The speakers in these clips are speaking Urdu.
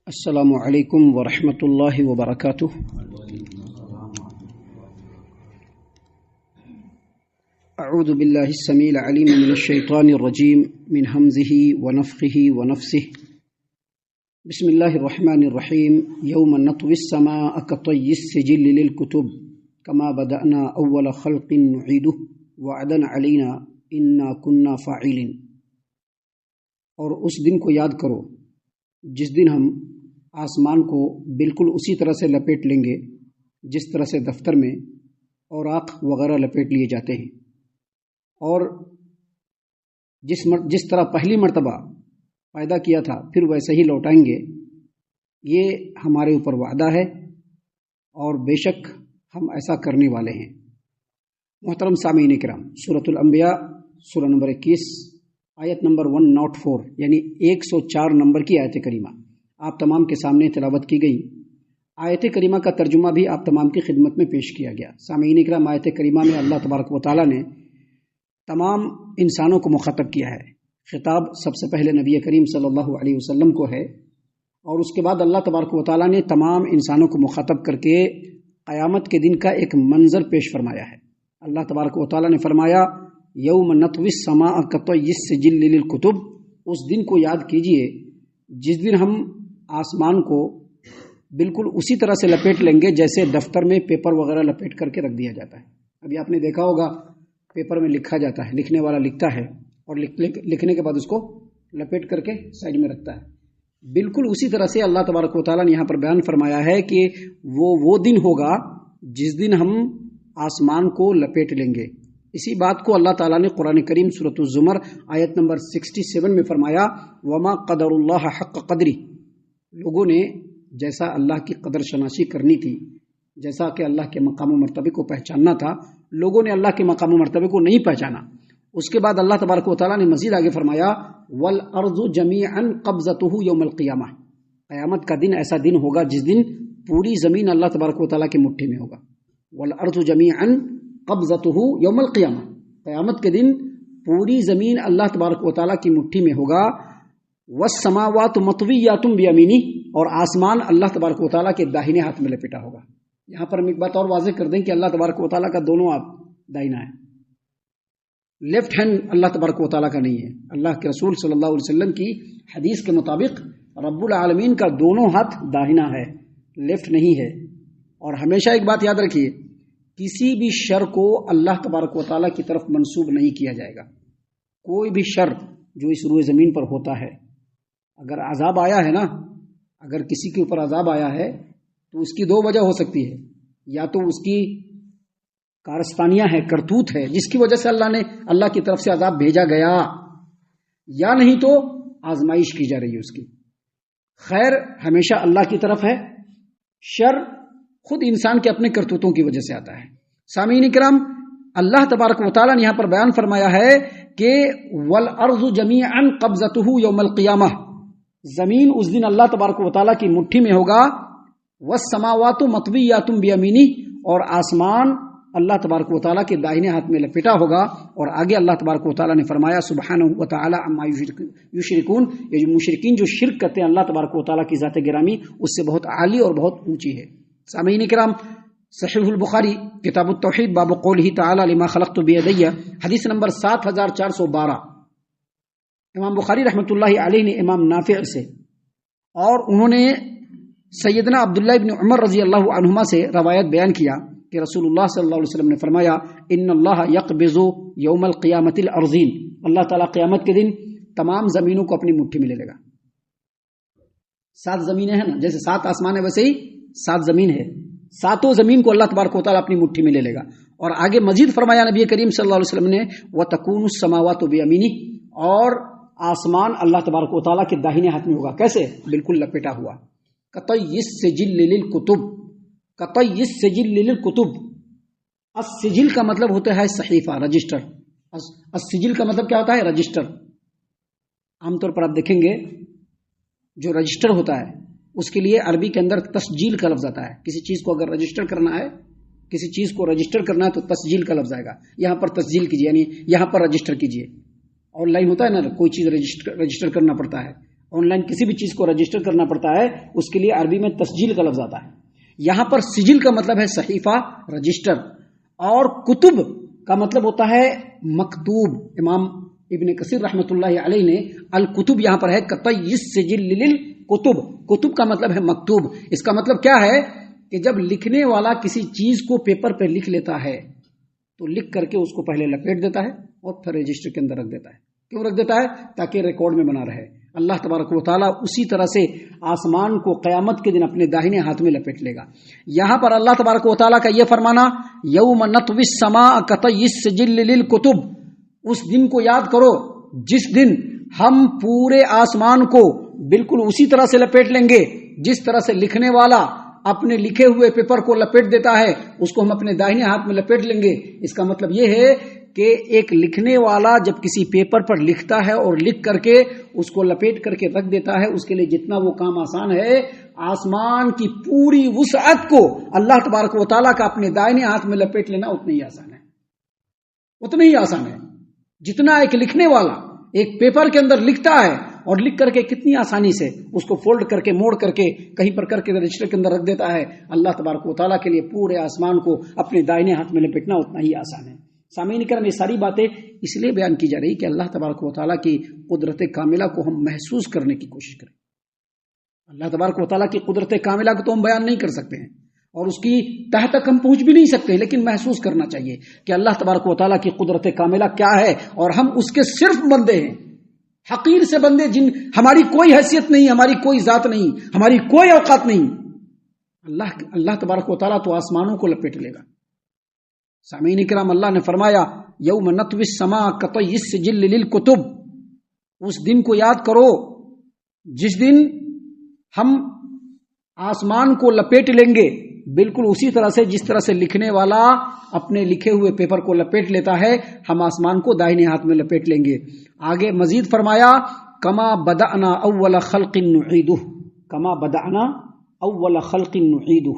السلام علیکم ورحمۃ اللہ وبرکاتہ۔ اعوذ باللہ السمیع العلیم من الشیطان الرجیم من ہمزہ ونفخہ ونفثہ۔ بسم اللہ الرحمن الرحیم۔ یوم نطوی السماء کطی السجل للکتب کما بدأنا اول خلق نعیدہ وعدا علینا انا کنا فاعلین۔ اور اس دن کو یاد کرو جس دن ہم آسمان کو بالکل اسی طرح سے لپیٹ لیں گے جس طرح سے دفتر میں اوراق وغیرہ لپیٹ لیے جاتے ہیں، اور جس طرح پہلی مرتبہ پیدا کیا تھا پھر ویسے ہی لوٹائیں گے۔ یہ ہمارے اوپر وعدہ ہے اور بے شک ہم ایسا کرنے والے ہیں۔ محترم سامعین کرام، سورۃ الانبیاء سورہ نمبر 21 آیت نمبر 104 یعنی 104 نمبر کی آیت کریمہ آپ تمام کے سامنے تلاوت کی گئی۔ آیت کریمہ کا ترجمہ بھی آپ تمام کی خدمت میں پیش کیا گیا۔ سامعین کرام، آیت کریمہ میں اللہ تبارک و تعالیٰ نے تمام انسانوں کو مخاطب کیا ہے۔ خطاب سب سے پہلے نبی کریم صلی اللہ علیہ وسلم کو ہے، اور اس کے بعد اللہ تبارک و تعالیٰ نے تمام انسانوں کو مخاطب کر کے قیامت کے دن کا ایک منظر پیش فرمایا ہے۔ اللہ تبارک و تعالیٰ نے فرمایا یوم نطوی السماء کطی السجل للکتب، اس دن کو یاد کیجئے جس دن ہم آسمان کو بالکل اسی طرح سے لپیٹ لیں گے جیسے دفتر میں پیپر وغیرہ لپیٹ کر کے رکھ دیا جاتا ہے۔ ابھی آپ نے دیکھا ہوگا پیپر میں لکھا جاتا ہے، لکھنے والا لکھتا ہے اور لکھنے کے بعد اس کو لپیٹ کر کے سائڈ میں رکھتا ہے۔ بالکل اسی طرح سے اللہ تبارک و تعالیٰ نے یہاں پر بیان فرمایا ہے کہ وہ دن ہوگا جس دن ہم آسمان کو لپیٹ لیں گے۔ اسی بات کو اللہ تعالیٰ نے قرآن کریم سورۃ الزمر آیت نمبر 67 میں فرمایا وما قدر اللہ حق قدری۔ لوگوں نے جیسا اللہ کی قدر شناسی کرنی تھی، جیسا کہ اللہ کے مقام و مرتبے کو پہچاننا تھا، لوگوں نے اللہ کے مقام و مرتبے کو نہیں پہچانا۔ اس کے بعد اللہ تبارک و تعالیٰ نے مزید آگے فرمایا والارض جمیعا قبضتہ یوم القیامہ، قیامت کا دن ایسا دن ہوگا جس دن پوری زمین اللہ تبارک و تعالیٰ کے مٹھی میں ہوگا۔ والارض جمیعا قبضتہ یوم القیامہ، قیامت کے دن پوری زمین اللہ تبارک و تعالیٰ کی مٹھی میں ہوگا۔ والسماوات مطویات بیمینہ، اور آسمان اللہ تبارک و تعالیٰ کے داہنے ہاتھ میں لپٹا ہوگا۔ یہاں پر ہم ایک بات اور واضح کر دیں کہ اللہ تبارک و تعالیٰ کا دونوں ہاتھ داہنا ہے، لیفٹ ہینڈ اللہ تبارک و تعالیٰ کا نہیں ہے۔ اللہ کے رسول صلی اللہ علیہ وسلم کی حدیث کے مطابق رب العالمین کا دونوں ہاتھ داہنا ہے، لیفٹ نہیں ہے۔ اور ہمیشہ ایک بات یاد رکھیے، کسی بھی شر کو اللہ تبارک و تعالیٰ کی طرف منسوب نہیں کیا جائے گا۔ کوئی بھی شر جو اس روئے زمین پر ہوتا ہے، اگر عذاب آیا ہے نا، اگر کسی کے اوپر عذاب آیا ہے تو اس کی دو وجہ ہو سکتی ہے، یا تو اس کی کارستانیاں ہے، کرتوت ہے جس کی وجہ سے اللہ کی طرف سے عذاب بھیجا گیا، یا نہیں تو آزمائش کی جا رہی ہے اس کی۔ خیر ہمیشہ اللہ کی طرف ہے، شر خود انسان کے اپنے کرتوتوں کی وجہ سے آتا ہے۔ سامعین کرام، اللہ تبارک و تعالیٰ نے یہاں پر بیان فرمایا ہے کہ والارض جمیعا قبضتہ یوم القیامہ، زمین اس دن اللہ تبارک و تعالیٰ کی مٹھی میں ہوگا۔ والسماوات مطویات بیمینہ، اور آسمان اللہ تبارک و تعالیٰ کے داہنے ہاتھ میں لپٹا ہوگا۔ اور آگے اللہ تبارک و تعالیٰ نے فرمایا سبحانہ و تعالی عما یشرکون، یہ جو مشرکین جو شرک کرتے ہیں اللہ تبارک و تعالیٰ کی ذات گرامی اس سے بہت عالی اور بہت اونچی ہے۔ سامعین کرام، صحیح البخاری کتاب التوحید باب قولہ تعالی لما خلقت بیدی، حدیث نمبر 7412، امام بخاری رحمۃ اللہ علیہ نے امام نافع سے، اور انہوں نے سیدنا عبداللہ ابن عمر رضی اللہ عنہما سے روایت بیان کیا کہ رسول اللہ صلی اللہ علیہ وسلم نے فرمایا ان اللہ یقبض یوم القیامت الارضین، اللہ تعالیٰ قیامت کے دن تمام زمینوں کو اپنی مٹھی میں لے لے گا۔ 7 زمینیں ہیں نا، جیسے 7 آسمان ہے ویسے ہی 7 زمین ہے، 7 زمین کو اللہ تبارک و تعالیٰ اپنی مٹھی میں لے لے گا۔ اور آگے مزید فرمایا نبی کریم صلی اللہ علیہ وسلم نے وتکون السماوات بیمینہ، اور آسمان اللہ تبارک و تعالیٰ کے داہنے ہاتھ میں ہوگا۔ کیسے؟ بالکل لپٹا ہوا۔ قطی السجل للکتب، قطی السجل للکتب، السجل کا مطلب ہوتا ہے صحیفہ، رجسٹر۔ السجل کا مطلب کیا ہوتا ہے؟ رجسٹر۔ عام طور پر آپ دیکھیں گے جو رجسٹر ہوتا ہے اس کے لیے عربی کے اندر تسجیل کا لفظ آتا ہے۔ کسی چیز کو اگر رجسٹر کرنا ہے، کسی چیز کو رجسٹر کرنا ہے تو تسجیل کا لفظ آئے گا۔ یہاں پر تسجیل کیجیے، یعنی یہاں پر رجسٹر کیجیے۔ آن لائن ہوتا ہے نا، کوئی چیز رجسٹر کرنا پڑتا ہے، آن لائن کسی بھی چیز کو رجسٹر کرنا پڑتا ہے، اس کے لیے عربی میں تسجیل کا لفظ آتا ہے. یہاں پر سجل کا مطلب ہے صحیفہ، رجسٹر، اور کتب کا مطلب ہوتا ہے مکتوب. امام ابن کثیر رحمۃ اللہ علیہ نے الکتب یہاں پر ہے قطعی السجل للکتب، کتب کا مطلب ہے مکتوب. اس کا مطلب کیا ہے کہ جب لکھنے والا کسی چیز کو پیپر پہ لکھ لیتا ہے تو لکھ کر کے اس کو پہلے لپیٹ دیتا ہے اور پھر رجسٹر کے اندر رکھ دیتا ہے. کیوں رکھ دیتا ہے؟ تاکہ ریکارڈ میں بنا رہے. اللہ تبارک و تعالیٰ اسی طرح سے آسمان کو قیامت کے دن اپنے داہنے ہاتھ میں لپیٹ لے گا. یہاں پر اللہ تبارک و تعالیٰ کا یہ فرمانا یوم نطوی السماء کطی السجل للکتب، اس دن کو یاد کرو جس دن ہم پورے آسمان کو بالکل اسی طرح سے لپیٹ لیں گے جس طرح سے لکھنے والا اپنے لکھے ہوئے پیپر کو لپیٹ دیتا ہے، اس کو ہم اپنے داہنے ہاتھ میں لپیٹ لیں گے. اس کا مطلب یہ ہے کہ ایک لکھنے والا جب کسی پیپر پر لکھتا ہے اور لکھ کر کے اس کو لپیٹ کر کے رکھ دیتا ہے، اس کے لیے جتنا وہ کام آسان ہے، آسمان کی پوری وسعت کو اللہ تبارک و تعالیٰ کا اپنے دائنے ہاتھ میں لپیٹ لینا اتنا ہی آسان ہے. اتنا ہی آسان ہے جتنا ایک لکھنے والا ایک پیپر کے اندر لکھتا ہے اور لکھ کر کے کتنی آسانی سے اس کو فولڈ کر کے موڑ کر کے کہیں پر کر کے رجسٹر کے اندر رکھ دیتا ہے. اللہ تبارک و تعالیٰ کے لیے پورے آسمان کو اپنے دائنے ہاتھ میں لپیٹنا اتنا ہی آسان ہے. سامعین کرام، یہ ساری باتیں اس لیے بیان کی جا رہی کہ اللہ تبارک و تعالیٰ کی قدرت کاملہ کو ہم محسوس کرنے کی کوشش کریں. اللہ تبارک و تعالیٰ کی قدرت کاملہ کو تو ہم بیان نہیں کر سکتے ہیں اور اس کی تہ تک ہم پہنچ بھی نہیں سکتے، لیکن محسوس کرنا چاہیے کہ اللہ تبارک و تعالیٰ کی قدرت کاملہ کیا ہے اور ہم اس کے صرف بندے ہیں، حقیر سے بندے، جن ہماری کوئی حیثیت نہیں، ہماری کوئی ذات نہیں، ہماری کوئی اوقات نہیں. اللہ تبارک و تعالیٰ تو آسمانوں کو لپیٹ لے گا. سامعین کرام، اللہ نے فرمایا یوم نطوی السماء کطی السجل للکتب، اس دن کو یاد کرو جس دن ہم آسمان کو لپیٹ لیں گے بالکل اسی طرح سے جس طرح سے لکھنے والا اپنے لکھے ہوئے پیپر کو لپیٹ لیتا ہے، ہم آسمان کو دائنے ہاتھ میں لپیٹ لیں گے. آگے مزید فرمایا کما بدأنا اول خلق نعیدہ، کما بدأنا اول خلق نعیدہ،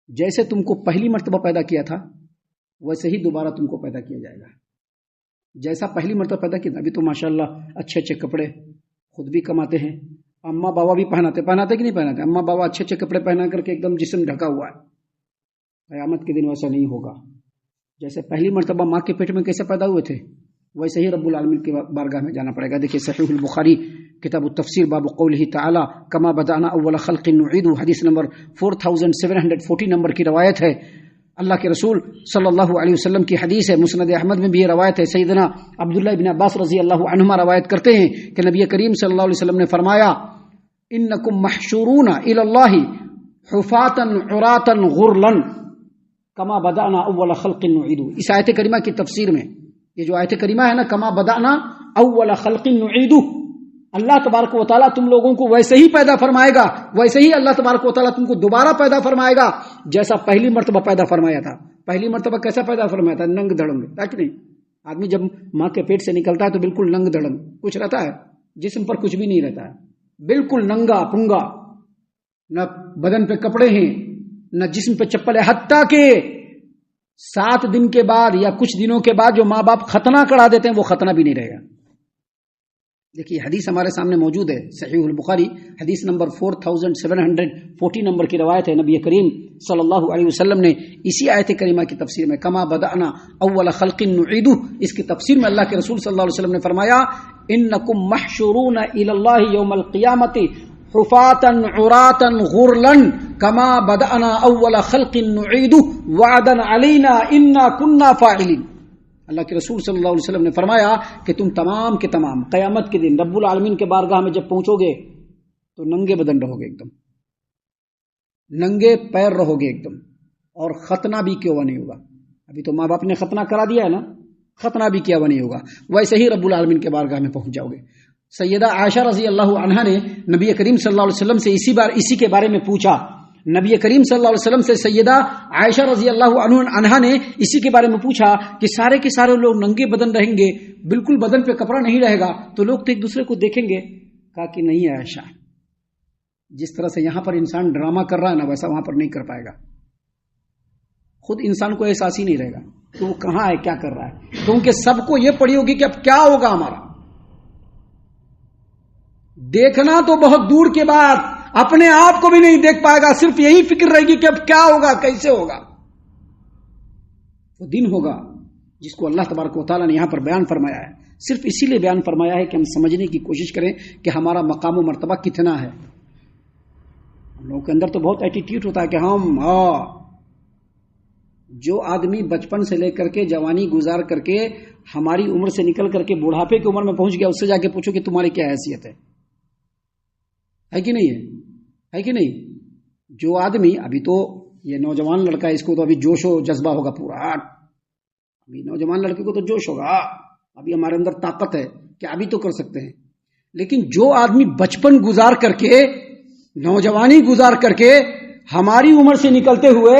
جیسے تم کو پہلی مرتبہ پیدا کیا تھا ویسے ہی دوبارہ تم کو پیدا کیا جائے گا. جیسا پہلی مرتبہ پیدا کیا تھا، ابھی تو ماشاءاللہ اچھے اچھے کپڑے خود بھی کماتے ہیں، اماں بابا بھی پہناتے کہ نہیں پہناتے؟ اماں بابا اچھے اچھے کپڑے پہنا کر کے ایک دم جسم ڈھکا ہوا ہے. قیامت کے دن ویسا نہیں ہوگا. جیسے پہلی مرتبہ ماں کے پیٹ میں کیسے پیدا ہوئے تھے ویسے ہی رب العالمین کی بارگاہ میں جانا پڑے گا. دیکھیے صحیح البخاری کتاب التفسیر باب قولہ تعالی کما بدأنا اول خلق نعیدہ، حدیث نمبر 4740 نمبر کی روایت ہے. اللہ کے رسول صلی اللہ علیہ وسلم کی حدیث ہے، مسند احمد میں بھی یہ روایت ہے. سیدنا عبداللہ ابن عباس رضی اللہ عنہما روایت کرتے ہیں کہ نبی کریم صلی اللہ علیہ وسلم نے فرمایا انکم محشورون الی اللہ حفاتا عراتا غرلا کما بدأنا اول خلق نعیدہ. اس آیت کریمہ کی تفسیر میں یہ جو آیت کریمہ ہے نا، کما بدأنا اول خلق نعیدہ، اللہ تبارک و تعالیٰ تم لوگوں کو ویسے ہی پیدا فرمائے گا، ویسے ہی اللہ تبارک و تعالیٰ تم کو دوبارہ پیدا فرمائے گا جیسا پہلی مرتبہ پیدا فرمایا تھا. پہلی مرتبہ کیسا پیدا فرمایا تھا؟ ننگ دھڑنگ، ہے کہ نہیں؟ آدمی جب ماں کے پیٹ سے نکلتا ہے تو بالکل ننگ دھڑنگ، کچھ رہتا ہے جسم پر کچھ بھی نہیں رہتا ہے، بالکل ننگا پنگا، نہ بدن پہ کپڑے ہیں نہ جسم پہ چپل ہے. حتیٰ کہ 7 دن کے بعد یا کچھ دنوں کے بعد جو ماں باپ ختنہ کرا دیتے ہیں وہ ختنہ بھی نہیں رہے گا. دیکھیے حدیث ہمارے سامنے موجود ہے، صحیح البخاری حدیث نمبر 4740 نمبر کی روایت ہے. نبی کریم صلی اللہ علیہ وسلم نے اسی آیت کریمہ کی تفسیر میں کما بدأنا اول خلق نعیدہ، اس کی تفسیر میں اللہ کے رسول صلی اللہ علیہ وسلم نے فرمایا انکم محشورون الی اللہ یوم القیامۃ حفاتا عراتا غرلا کما بدأنا اول خلق نعیدہ وعدا علینا انا کنا فاعلین. اللہ کے رسول صلی اللہ علیہ وسلم نے فرمایا کہ تم تمام کے تمام قیامت کے دن رب العالمین کے بارگاہ میں جب پہنچو گے تو ننگے بدن رہو گے، ایک دم ننگے پیر رہو گے ایک دم، اور ختنہ بھی کیا ہوا نہیں ہوگا. ابھی تو ماں باپ نے ختنہ کرا دیا ہے نا، ختنہ بھی کیا ہوا نہیں ہوگا. ویسے ہی رب العالمین کے بارگاہ میں پہنچ جاؤ گے. سیدہ عائشہ رضی اللہ عنہا نے نبی کریم صلی اللہ علیہ وسلم سے اسی کے بارے میں پوچھا. نبی کریم صلی اللہ علیہ وسلم سے سیدہ عائشہ رضی اللہ عنہا نے اسی کے بارے میں پوچھا کہ سارے کے سارے لوگ ننگے بدن رہیں گے، بالکل بدن پہ کپڑا نہیں رہے گا، تو لوگ تو ایک دوسرے کو دیکھیں گے. کہا کہ نہیں عائشہ، جس طرح سے یہاں پر انسان ڈرامہ کر رہا ہے نا ویسا وہاں پر نہیں کر پائے گا. خود انسان کو احساس ہی نہیں رہے گا کہ وہ کہاں ہے، کیا کر رہا ہے، کیونکہ سب کو یہ پڑی ہوگی کہ اب کیا ہوگا ہمارا. دیکھنا تو بہت دور کے بعد، اپنے آپ کو بھی نہیں دیکھ پائے گا، صرف یہی فکر رہے گی کہ اب کیا ہوگا، کیسے ہوگا۔ وہ دن ہوگا جس کو اللہ تبارک و تعالیٰ نے یہاں پر بیان فرمایا ہے، صرف اسی لیے بیان فرمایا ہے کہ ہم سمجھنے کی کوشش کریں کہ ہمارا مقام و مرتبہ کتنا ہے۔ ہم لوگوں کے اندر تو بہت ایٹیٹیوڈ ہوتا ہے کہ ہم جو آدمی بچپن سے لے کر کے جوانی گزار کر کے ہماری عمر سے نکل کر کے بڑھاپے کی عمر میں پہنچ گیا، اس سے جا کے پوچھو کہ تمہاری کیا حیثیت ہے کہ نہیں ہے کہ نہیں؟ جو آدمی ابھی تو یہ نوجوان لڑکا ہے، اس کو تو ابھی جوش و جذبہ ہوگا پورا، ابھی نوجوان لڑکے کو تو جوش ہوگا، ابھی ہمارے اندر طاقت ہے کہ ابھی تو کر سکتے ہیں۔ لیکن جو آدمی بچپن گزار کر کے نوجوانی گزار کر کے ہماری عمر سے نکلتے ہوئے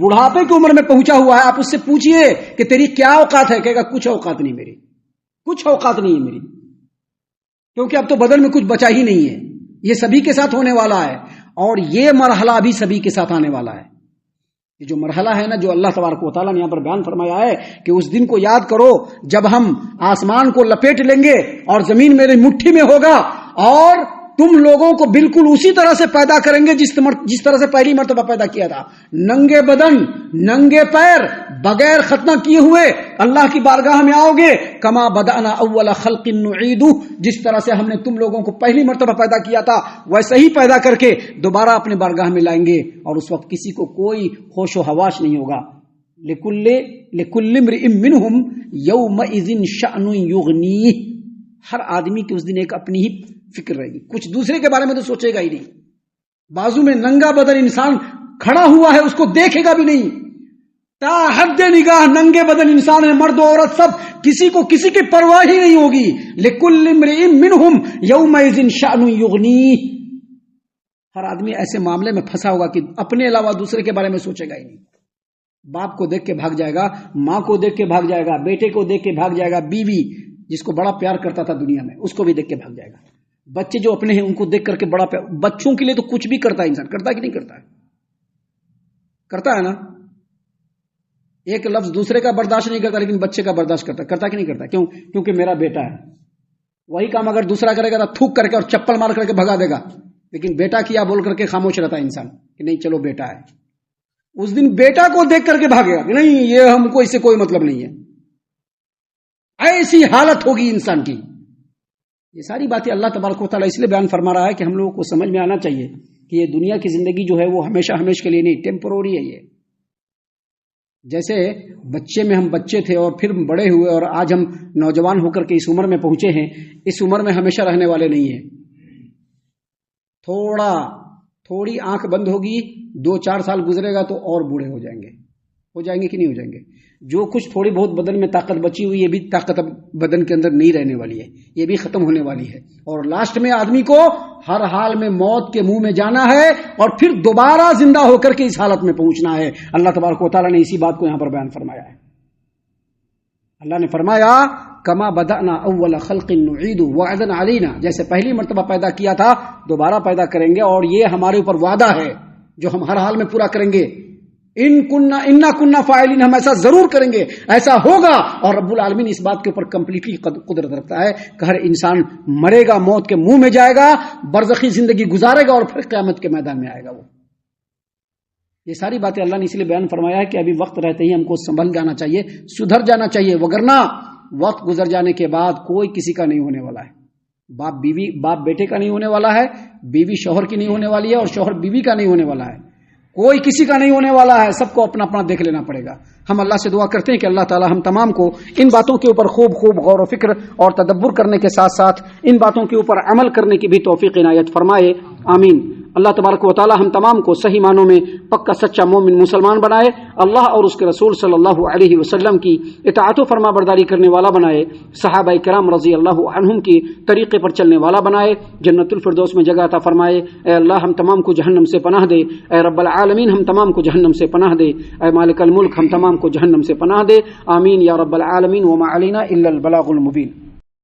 بڑھاپے کی عمر میں پہنچا ہوا ہے، آپ اس سے پوچھئے کہ تیری کیا اوقات ہے، کہے گا کچھ اوقات نہیں میری، کچھ اوقات نہیں ہے میری، کیونکہ اب تو بدن میں کچھ بچا ہی نہیں ہے۔ یہ سبھی کے ساتھ ہونے والا ہے، اور یہ مرحلہ بھی سبھی کے ساتھ آنے والا ہے۔ یہ جو مرحلہ ہے نا، جو اللہ تبارک و تعالیٰ نے یہاں پر بیان فرمایا ہے کہ اس دن کو یاد کرو جب ہم آسمان کو لپیٹ لیں گے اور زمین میری مٹھی میں ہوگا، اور تم لوگوں کو بالکل اسی طرح سے پیدا کریں گے جس طرح سے پہلی مرتبہ پیدا کیا تھا، ننگے بدن، ننگے پیر، بغیر ختنہ کیے ہوئے اللہ کی بارگاہ میں آؤ گے، کما بدأنا اول خلق نعیدہ، جس طرح سے ہم نے تم لوگوں کو پہلی مرتبہ پیدا کیا تھا ویسے ہی پیدا کر کے دوبارہ اپنے بارگاہ میں لائیں گے، اور اس وقت کسی کو کوئی ہوش و حواس نہیں ہوگا۔ لکل امرئ منہم یومئذ شأن یغنیہ، ہر آدمی کی اس دن ایک اپنی ہی فکر رہے گی، کچھ دوسرے کے بارے میں تو سوچے گا ہی نہیں۔ بازو میں ننگا بدن انسان کھڑا ہوا ہے، اس کو دیکھے گا بھی نہیں، تا حد نگاہ ننگے بدن انسان ہے، مرد و عورت سب، کسی کو کسی کی پرواہ ہی نہیں ہوگی۔ لکل امرئ منہم یومئذ شأن یغنیہ، ہر آدمی ایسے معاملے میں پھنسا ہوگا کہ اپنے علاوہ دوسرے کے بارے میں سوچے گا ہی نہیں۔ باپ کو دیکھ کے بھاگ جائے گا، ماں کو دیکھ کے بھاگ جائے گا، بیٹے کو دیکھ کے بھاگ جائے گا، بیوی جس کو بڑا پیار کرتا تھا دنیا میں اس کو بھی دیکھ کے بھاگ جائے گا، بچے جو اپنے ہیں ان کو دیکھ کر کے بڑا پیار، بچوں کے لیے تو کچھ بھی کرتا ہے انسان، کرتا ہے کہ نہیں کرتا ہے؟ کرتا ہے نا، ایک لفظ دوسرے کا برداشت نہیں کرتا لیکن بچے کا برداشت کرتا ہے کہ نہیں کرتا؟ کیوں؟ کیونکہ میرا بیٹا ہے۔ وہی کام اگر دوسرا کرے گا تو تھوک کر کے اور چپل مار کر کے بھگا دے گا، لیکن بیٹا کیا بول کر کے خاموش رہتا ہے انسان کہ نہیں چلو بیٹا ہے۔ اس دن بیٹا کو دیکھ کر کے بھاگے گا کہ نہیں یہ ہم کو اس سے کوئی مطلب نہیں ہے، ایسی حالت ہوگی انسان کی۔ یہ ساری باتیں اللہ تبارک و تعالیٰ اس لیے بیان فرما رہا ہے کہ ہم لوگوں کو سمجھ میں آنا چاہیے کہ یہ دنیا کی زندگی جو ہے وہ ہمیشہ ہمیشہ کے لیے نہیں، ٹیمپروری ہے۔ یہ جیسے بچے میں ہم بچے تھے اور پھر بڑے ہوئے اور آج ہم نوجوان ہو کر کے اس عمر میں پہنچے ہیں، اس عمر میں ہمیشہ رہنے والے نہیں ہیں۔ تھوڑی آنکھ بند ہوگی، 2-4 سال گزرے گا تو اور بوڑھے ہو جائیں گے کہ نہیں ہو جائیں گے؟ جو کچھ تھوڑی بہت بدن میں طاقت بچی ہوئی، یہ بھی طاقت اب بدن کے اندر نہیں رہنے والی ہے، یہ بھی ختم ہونے والی ہے، اور لاسٹ میں آدمی کو ہر حال میں موت کے منہ میں جانا ہے اور پھر دوبارہ زندہ ہو کر کے اس حالت میں پہنچنا ہے۔ اللہ تبارک و تعالیٰ نے اسی بات کو یہاں پر بیان فرمایا ہے۔ اللہ نے فرمایا کما بدأنا اول خلق نعید وعدا علینا، جیسے پہلی مرتبہ پیدا کیا تھا دوبارہ پیدا کریں گے، اور یہ ہمارے اوپر وعدہ ہے جو ہم ہر حال میں پورا کریں گے۔ انا کننا فاعلین، ہم ایسا ضرور کریں گے، ایسا ہوگا۔ اور رب العالمین اس بات کے اوپر کمپلیٹلی قدرت رکھتا ہے کہ ہر انسان مرے گا، موت کے منہ میں جائے گا، برزخی زندگی گزارے گا اور پھر قیامت کے میدان میں آئے گا وہ۔ یہ ساری باتیں اللہ نے اس لیے بیان فرمایا ہے کہ ابھی وقت رہتے ہی ہم کو سنبھل جانا چاہیے، سدھر جانا چاہیے، وگرنہ وقت گزر جانے کے بعد کوئی کسی کا نہیں ہونے والا ہے۔ باپ بیٹے کا نہیں ہونے والا ہے، بیوی شوہر کی نہیں ہونے والی ہے، اور شوہر بیوی کا نہیں ہونے والا ہے، کوئی کسی کا نہیں ہونے والا ہے، سب کو اپنا اپنا دیکھ لینا پڑے گا۔ ہم اللہ سے دعا کرتے ہیں کہ اللہ تعالی ہم تمام کو ان باتوں کے اوپر خوب غور و فکر اور تدبر کرنے کے ساتھ ساتھ ان باتوں کے اوپر عمل کرنے کی بھی توفیق عنایت فرمائے، آمین۔ اللہ تبارک و تعالی ہم تمام کو صحیح معنوں میں پکا سچا مومن مسلمان بنائے، اللہ اور اس کے رسول صلی اللہ علیہ وسلم کی اطاعت و فرما برداری کرنے والا بنائے، صحابہ کرام رضی اللہ عنہم کی طریقے پر چلنے والا بنائے، جنت الفردوس میں جگہ عطا فرمائے۔ اے اللہ ہم تمام کو جہنم سے پناہ دے، اے رب العالمین ہم تمام کو جہنم سے پناہ دے، اے مالک الملک ہم تمام کو جہنم سے پناہ دے، آمین یا رب العالمین۔ وما علینا الا البلاغ المبین۔